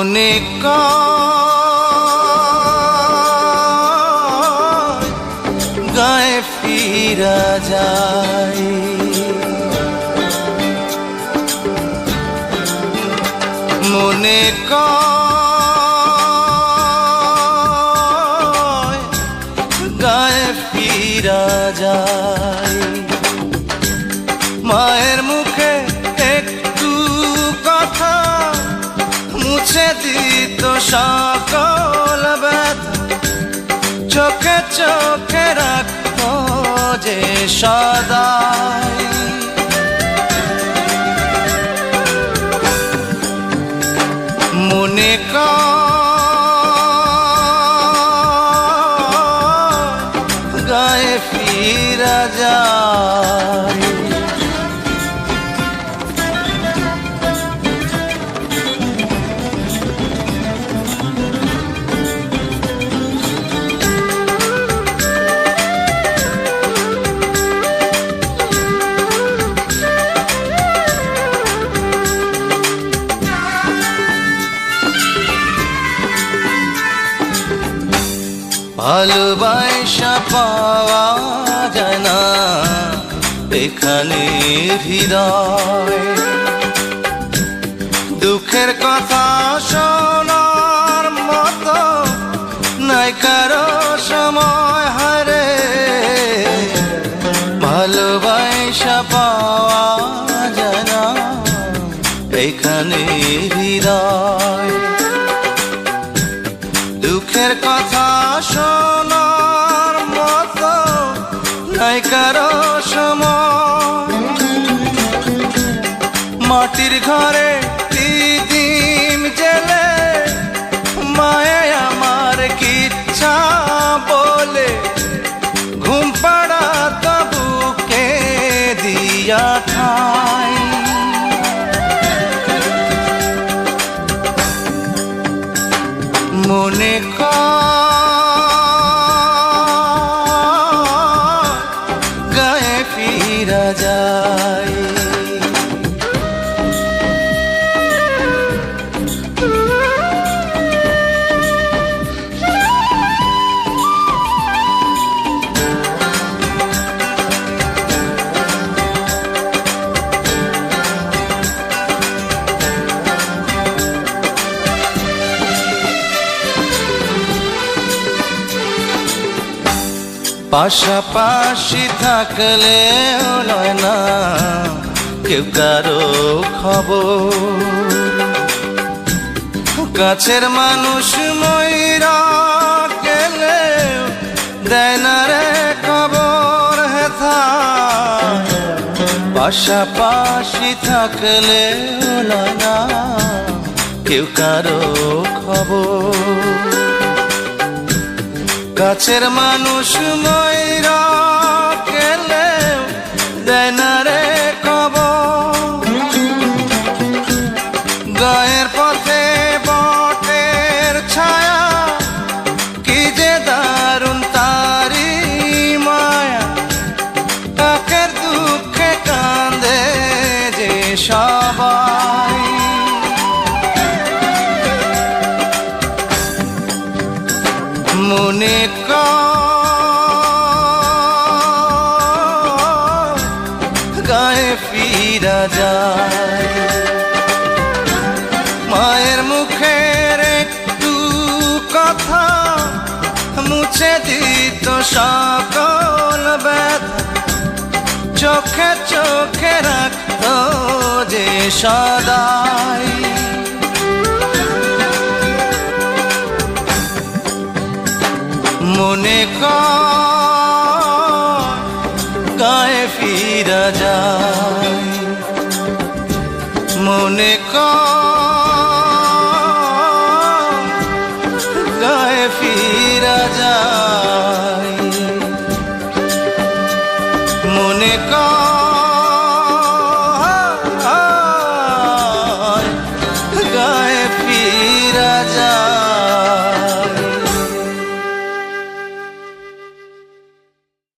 মনে কয় গায়ে ফিরা যায়, মনে কয় গায়ে ফিরা যায়। মায়ের মুখে একটু কথা মুছে দিত সকল ব্যথা, চোখে চোখে রাখত যে সদাই। মনে কয় গায়ে ফিরা যায়। ভালোবাসা পাওয়া যায় না এখানে হৃদয়, দুঃখের কথা শোনার মতো নাই কারো সময় হারে। ভালোবাসা পাওয়া যায় না এখানে হৃদয়, দুঃখের কথা শোনার মতো নাই কারো সময়। মাটির ঘরে দিদিম জেলে মায়ে আমার কিচ্ছা বলে ঘুম পাড়া বুকে দিয়া ঠাই। মনে কয় গায়ে ফিরা যায়। পাশাপাশি থাকলেও লয় না কেউ কারো খবর, কাছের মানুষ মইরা গেলে দেয় না রে খবর হেথা। পাশাপাশি থাকলেও লয় না কেউ কারো খবর, কাছের মানুষ মইরা গেলে দেয় না রে খবর। গায়ের পথে বটের ছায়া কি যে দারুণ তারি মায়া, কাকের দুঃখে কান্দে যে সবাই। মনে কয় গায়ে ফিরা যায়। মায়ের মুখের একটু কথা মুছে দিত সকল ব্যথা, চোখে চোখে রাখত যে সদাই। মনে কয় গায়ে ফিরা যায়, মনে কয় গায়ে ফিরা যায়, মনে কয়